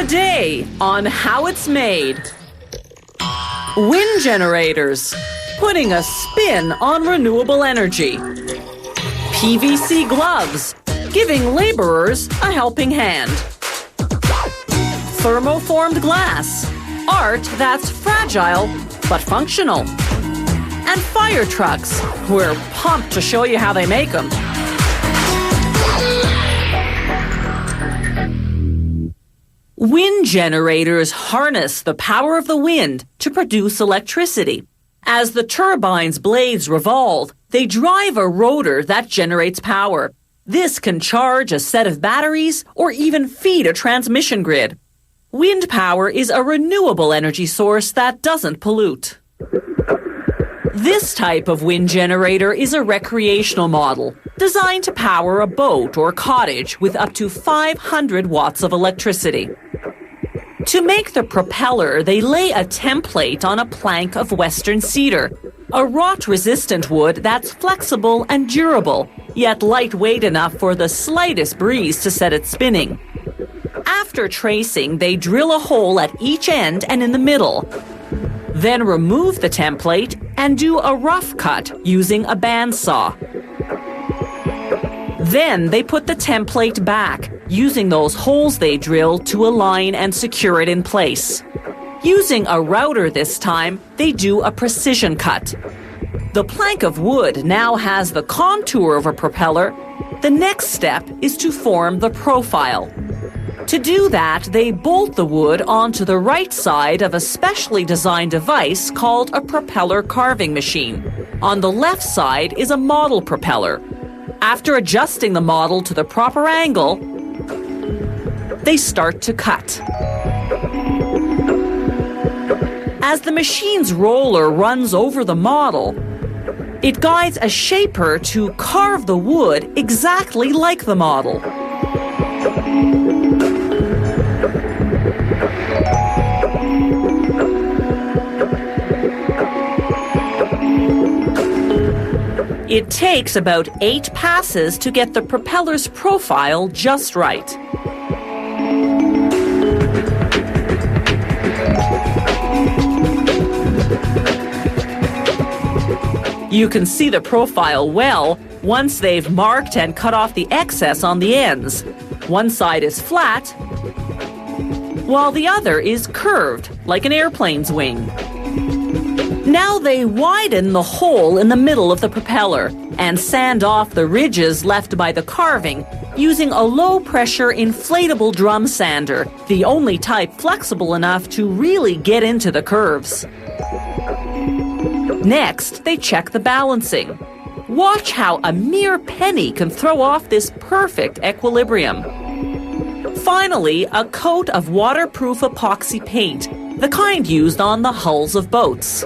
Today on How It's Made. Wind generators, putting a spin on renewable energy. PVC gloves, giving laborers a helping hand. Thermoformed glass, art that's fragile but functional. And fire trucks, we're pumped to show you how they make them. Wind generators harness the power of the wind to produce electricity. As the turbine's blades revolve, they drive a rotor that generates power. This can charge a set of batteries or even feed a transmission grid. Wind power is a renewable energy source that doesn't pollute. This type of wind generator is a recreational model, designed to power a boat or cottage with up to 500 watts of electricity. To make the propeller, they lay a template on a plank of western cedar, a rot-resistant wood that's flexible and durable, yet lightweight enough for the slightest breeze to set it spinning. After tracing, they drill a hole at each end and in the middle. Then remove the template and do a rough cut using a bandsaw. Then they put the template back, using those holes they drilled to align and secure it in place. Using a router this time, they do a precision cut. The plank of wood now has the contour of a propeller. The next step is to form the profile. To do that, they bolt the wood onto the right side of a specially designed device called a propeller carving machine. On the left side is a model propeller. After adjusting the model to the proper angle, they start to cut. As the machine's roller runs over the model, it guides a shaper to carve the wood exactly like the model. It takes about 8 passes to get the propeller's profile just right. You can see the profile well once they've marked and cut off the excess on the ends. One side is flat, while the other is curved, like an airplane's wing. Now they widen the hole in the middle of the propeller and sand off the ridges left by the carving using a low-pressure inflatable drum sander, the only type flexible enough to really get into the curves. Next, they check the balancing. Watch how a mere penny can throw off this perfect equilibrium. Finally, a coat of waterproof epoxy paint, the kind used on the hulls of boats.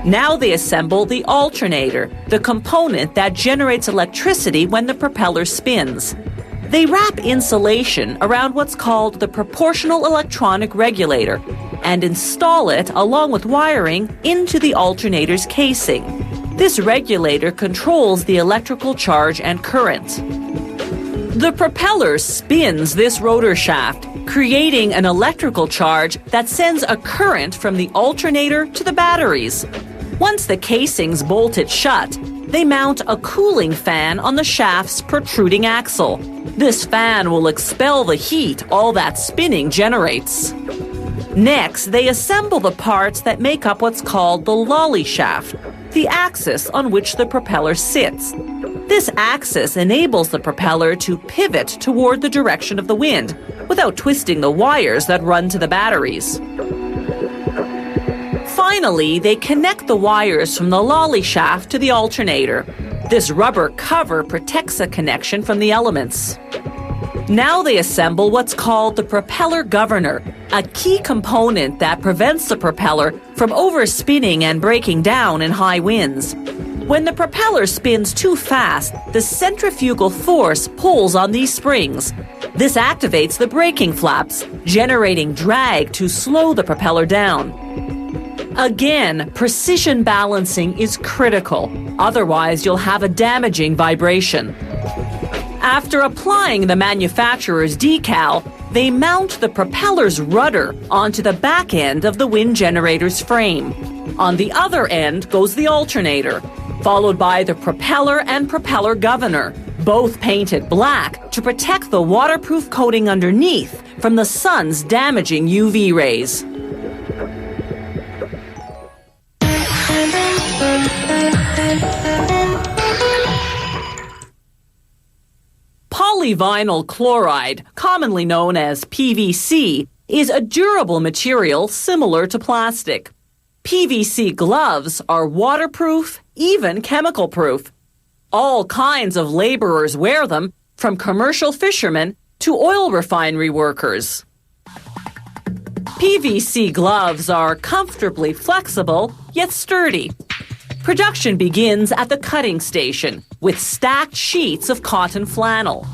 Now they assemble the alternator, the component that generates electricity when the propeller spins. They wrap insulation around what's called the proportional electronic regulator and install it, along with wiring, into the alternator's casing. This regulator controls the electrical charge and current. The propeller spins this rotor shaft, creating an electrical charge that sends a current from the alternator to the batteries. Once the casing's bolted shut, they mount a cooling fan on the shaft's protruding axle. This fan will expel the heat all that spinning generates. Next, they assemble the parts that make up what's called the lolly shaft, the axis on which the propeller sits. This axis enables the propeller to pivot toward the direction of the wind without twisting the wires that run to the batteries. Finally, they connect the wires from the lolly shaft to the alternator. This rubber cover protects the connection from the elements. Now they assemble what's called the propeller governor, a key component that prevents the propeller from overspinning and breaking down in high winds. When the propeller spins too fast, the centrifugal force pulls on these springs. This activates the braking flaps, generating drag to slow the propeller down. Again, precision balancing is critical, otherwise you'll have a damaging vibration. After applying the manufacturer's decal, they mount the propeller's rudder onto the back end of the wind generator's frame. On the other end goes the alternator, followed by the propeller and propeller governor, both painted black to protect the waterproof coating underneath from the sun's damaging UV rays. Polyvinyl chloride, commonly known as PVC, is a durable material similar to plastic. PVC gloves are waterproof, even chemical-proof. All kinds of laborers wear them, from commercial fishermen to oil refinery workers. PVC gloves are comfortably flexible, yet sturdy. Production begins at the cutting station with stacked sheets of cotton flannel.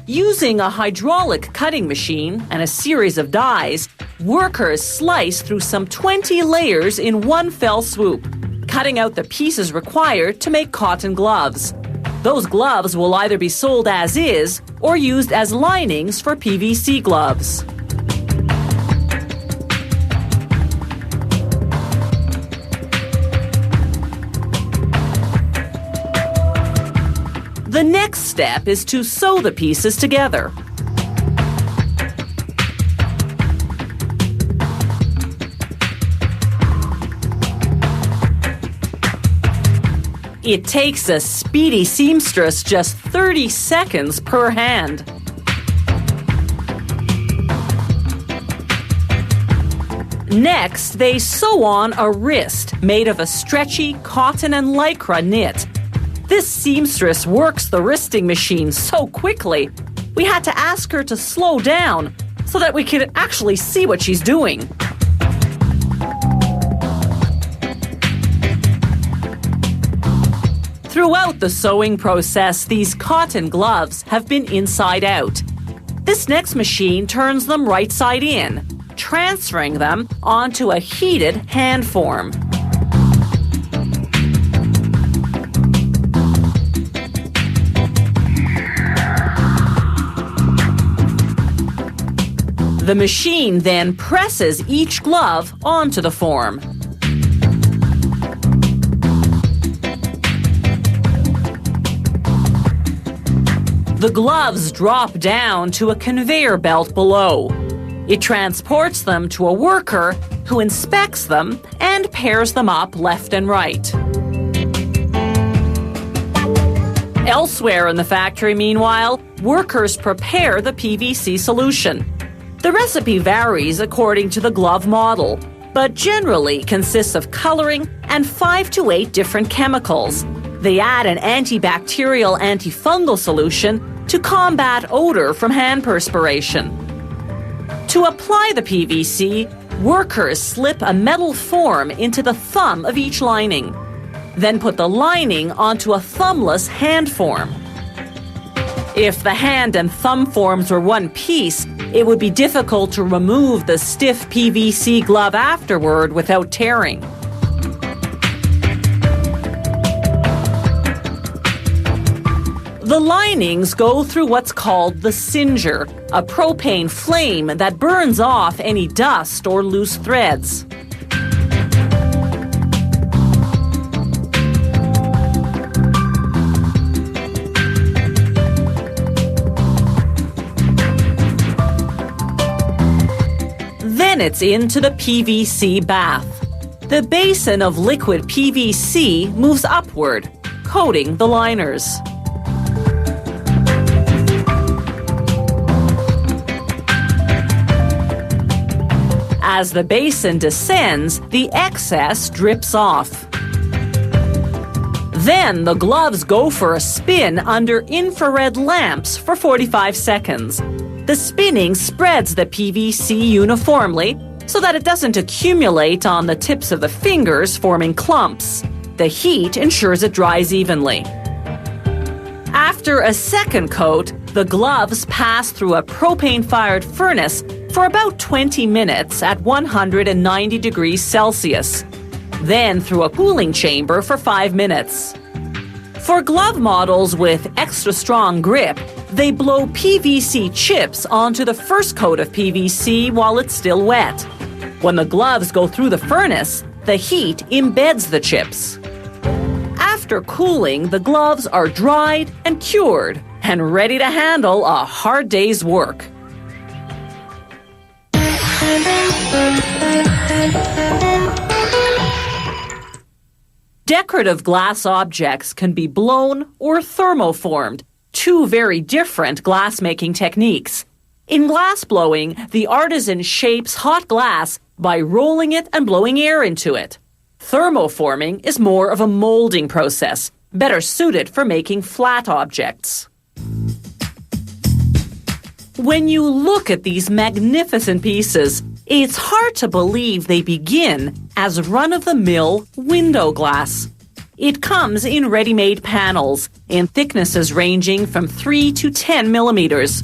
Using a hydraulic cutting machine and a series of dies, workers slice through some 20 layers in one fell swoop, cutting out the pieces required to make cotton gloves. Those gloves will either be sold as is or used as linings for PVC gloves. The next step is to sew the pieces together. It takes a speedy seamstress just 30 seconds per hand. Next, they sew on a wrist made of a stretchy cotton and lycra knit. This seamstress works the wristing machine so quickly, we had to ask her to slow down so that we could actually see what she's doing. Throughout the sewing process, these cotton gloves have been inside out. This next machine turns them right side in, transferring them onto a heated hand form. The machine then presses each glove onto the form. The gloves drop down to a conveyor belt below. It transports them to a worker who inspects them and pairs them up left and right. Elsewhere in the factory, meanwhile, workers prepare the PVC solution. The recipe varies according to the glove model, but generally consists of coloring and 5 to 8 different chemicals. They add an antibacterial antifungal solution to combat odor from hand perspiration. To apply the PVC, workers slip a metal form into the thumb of each lining, then put the lining onto a thumbless hand form. If the hand and thumb forms were one piece, it would be difficult to remove the stiff PVC glove afterward without tearing. The linings go through what's called the singer, a propane flame that burns off any dust or loose threads. Then it's into the PVC bath. The basin of liquid PVC moves upward, coating the liners. As the basin descends, the excess drips off. Then the gloves go for a spin under infrared lamps for 45 seconds. The spinning spreads the PVC uniformly so that it doesn't accumulate on the tips of the fingers, forming clumps. The heat ensures it dries evenly. After a second coat, the gloves pass through a propane-fired furnace for about 20 minutes at 190 degrees Celsius, then through a cooling chamber for 5 minutes. For glove models with extra strong grip, They blow PVC chips onto the first coat of PVC while it's still wet. When the gloves go through the furnace, the heat embeds the chips. After cooling, the gloves are dried and cured and ready to handle a hard day's work. Decorative glass objects can be blown or thermoformed, two very different glass-making techniques. In glass blowing, the artisan shapes hot glass by rolling it and blowing air into it. Thermoforming is more of a molding process, better suited for making flat objects. When you look at these magnificent pieces, it's hard to believe they begin as run-of-the-mill window glass. It comes in ready-made panels in thicknesses ranging from 3 to 10 millimeters.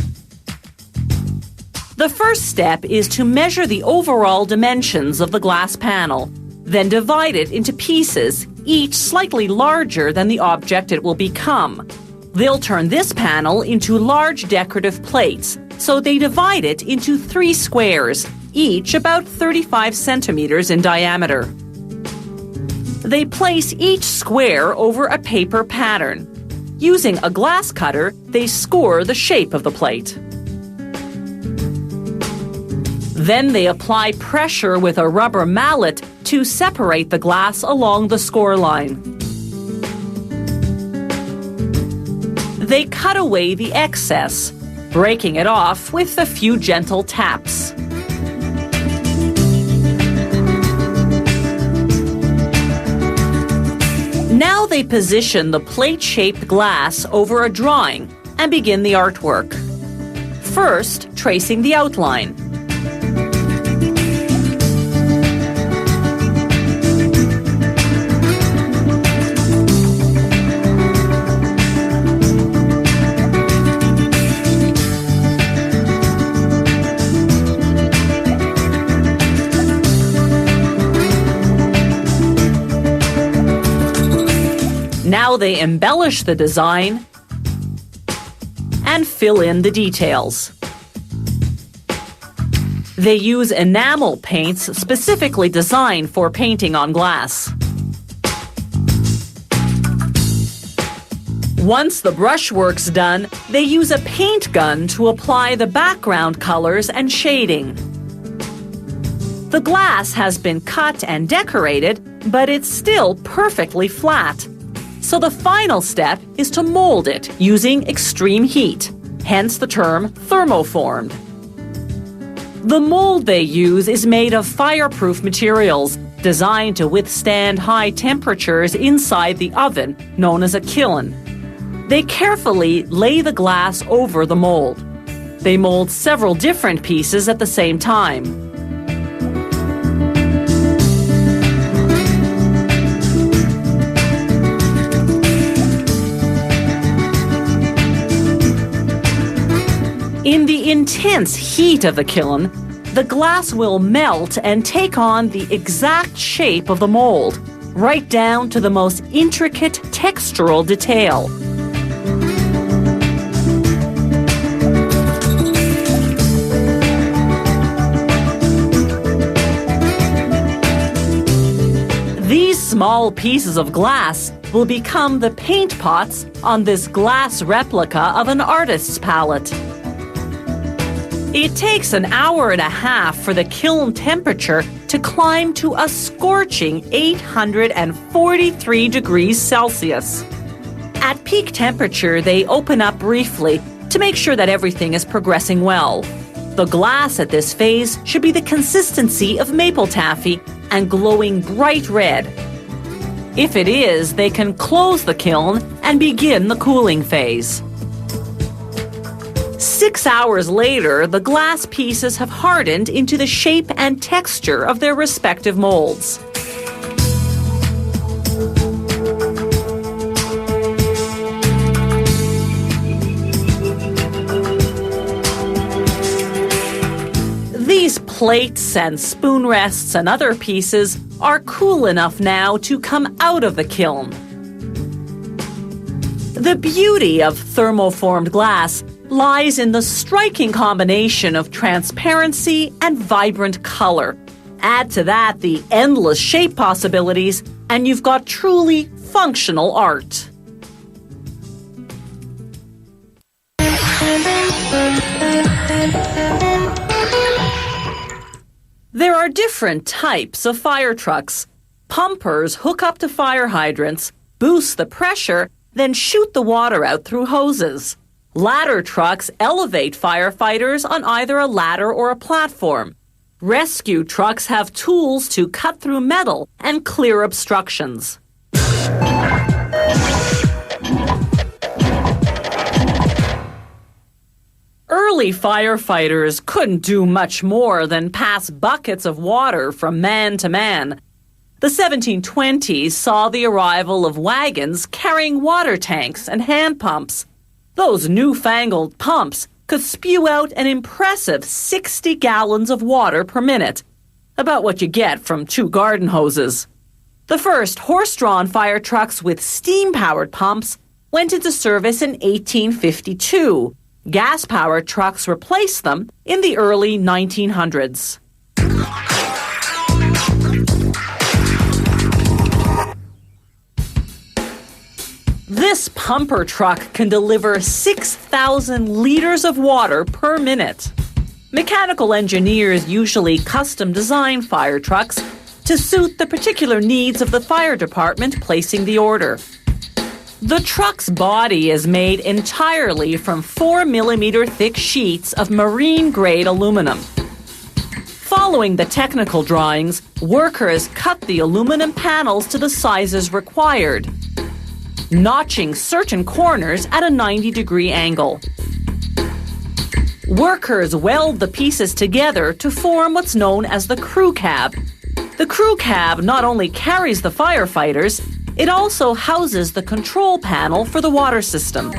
The first step is to measure the overall dimensions of the glass panel, then divide it into pieces, each slightly larger than the object it will become. They'll turn this panel into large decorative plates, so they divide it into 3 squares, each about 35 centimeters in diameter. They place each square over a paper pattern. Using a glass cutter, they score the shape of the plate. Then they apply pressure with a rubber mallet to separate the glass along the score line. They cut away the excess, breaking it off with a few gentle taps. Now they position the plate-shaped glass over a drawing and begin the artwork. First, tracing the outline. Now they embellish the design and fill in the details. They use enamel paints specifically designed for painting on glass. Once the brushwork's done, they use a paint gun to apply the background colors and shading. The glass has been cut and decorated, but it's still perfectly flat. So the final step is to mold it using extreme heat, hence the term thermoformed. The mold they use is made of fireproof materials designed to withstand high temperatures inside the oven, known as a kiln. They carefully lay the glass over the mold. They mold several different pieces at the same time. In the intense heat of the kiln, the glass will melt and take on the exact shape of the mold, right down to the most intricate textural detail. These small pieces of glass will become the paint pots on this glass replica of an artist's palette. It takes an hour and a half for the kiln temperature to climb to a scorching 843 degrees Celsius. At peak temperature, they open up briefly to make sure that everything is progressing well. The glass at this phase should be the consistency of maple taffy and glowing bright red. If it is, they can close the kiln and begin the cooling phase. 6 hours later, the glass pieces have hardened into the shape and texture of their respective molds. These plates and spoon rests and other pieces are cool enough now to come out of the kiln. The beauty of thermoformed glass lies in the striking combination of transparency and vibrant color. Add to that the endless shape possibilities, and you've got truly functional art. There are different types of fire trucks. Pumpers hook up to fire hydrants, boost the pressure, then shoot the water out through hoses. Ladder trucks elevate firefighters on either a ladder or a platform. Rescue trucks have tools to cut through metal and clear obstructions. Early firefighters couldn't do much more than pass buckets of water from man to man. The 1720s saw the arrival of wagons carrying water tanks and hand pumps. Those newfangled pumps could spew out an impressive 60 gallons of water per minute, about what you get from 2 garden hoses. The first horse-drawn fire trucks with steam-powered pumps went into service in 1852. Gas-powered trucks replaced them in the early 1900s. This pumper truck can deliver 6,000 liters of water per minute. Mechanical engineers usually custom design fire trucks to suit the particular needs of the fire department placing the order. The truck's body is made entirely from 4-millimeter thick sheets of marine-grade aluminum. Following the technical drawings, workers cut the aluminum panels to the sizes required, notching certain corners at a 90-degree angle. Workers weld the pieces together to form what's known as the crew cab. The crew cab not only carries the firefighters, it also houses the control panel for the water system.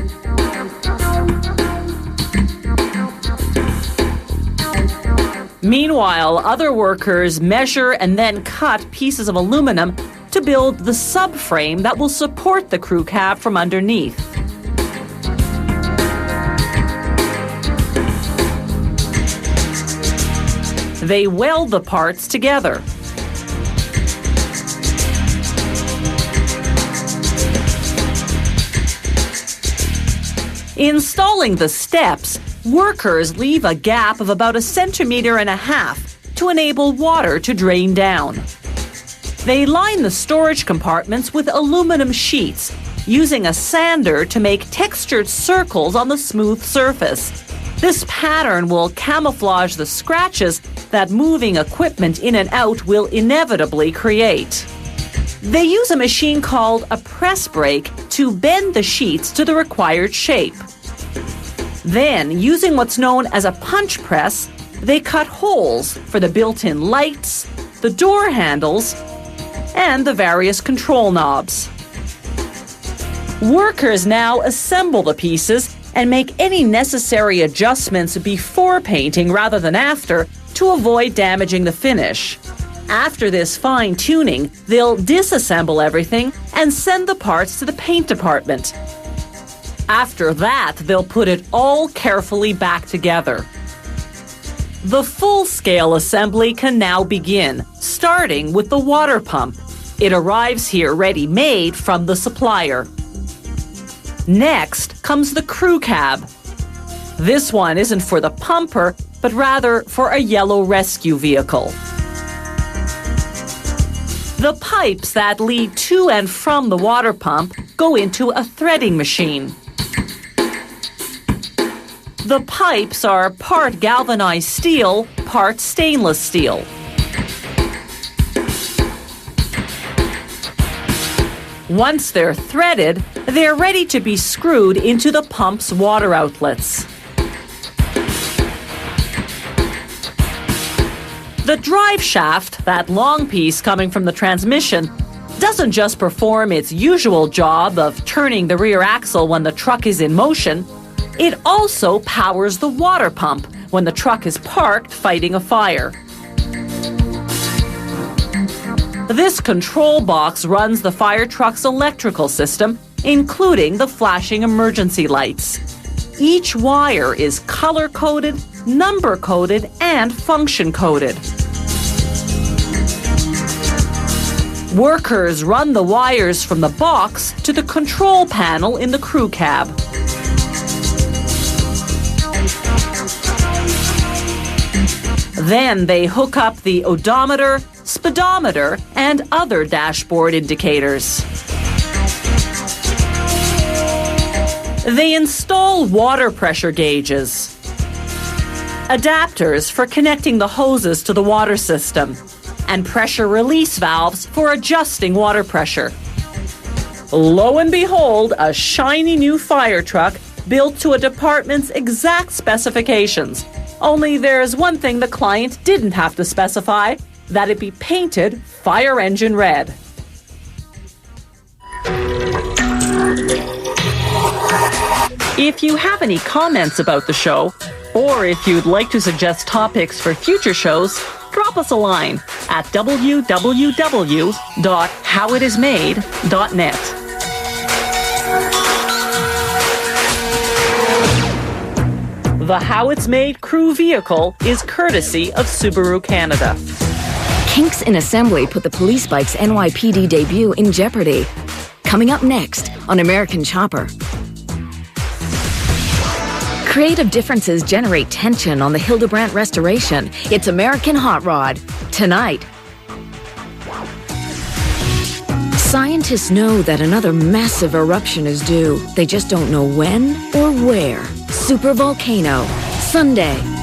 Meanwhile, other workers measure and then cut pieces of aluminum to build the subframe that will support the crew cab from underneath. They weld the parts together. Installing the steps, workers leave a gap of about 1.5 centimeters to enable water to drain down. They line the storage compartments with aluminum sheets, using a sander to make textured circles on the smooth surface. This pattern will camouflage the scratches that moving equipment in and out will inevitably create. They use a machine called a press brake to bend the sheets to the required shape. Then, using what's known as a punch press, they cut holes for the built-in lights, the door handles, and the various control knobs. Workers now assemble the pieces and make any necessary adjustments before painting rather than after to avoid damaging the finish. After this fine-tuning, they'll disassemble everything and send the parts to the paint department. After that, they'll put it all carefully back together. The full-scale assembly can now begin, starting with the water pump. It arrives here ready-made from the supplier. Next comes the crew cab. This one isn't for the pumper, but rather for a yellow rescue vehicle. The pipes that lead to and from the water pump go into a threading machine. The pipes are part galvanized steel, part stainless steel. Once they're threaded, they're ready to be screwed into the pump's water outlets. The drive shaft, that long piece coming from the transmission, doesn't just perform its usual job of turning the rear axle when the truck is in motion, it also powers the water pump when the truck is parked fighting a fire. This control box runs the fire truck's electrical system, including the flashing emergency lights. Each wire is color-coded, number-coded, and function-coded. Workers run the wires from the box to the control panel in the crew cab. Then they hook up the odometer, speedometer, and other dashboard indicators. They install water pressure gauges, adapters for connecting the hoses to the water system, and pressure release valves for adjusting water pressure. Lo and behold, a shiny new fire truck built to a department's exact specifications. Only there's one thing the client didn't have to specify, that it be painted fire engine red. If you have any comments about the show, or if you'd like to suggest topics for future shows, drop us a line at www.howitismade.net. The How It's Made crew vehicle is courtesy of Subaru Canada. Kinks in Assembly put the police bike's NYPD debut in jeopardy. Coming up next on American Chopper. Creative differences generate tension on the Hildebrandt restoration. It's American Hot Rod. Tonight. Scientists know that another massive eruption is due. They just don't know when or where. Supervolcano. Sunday.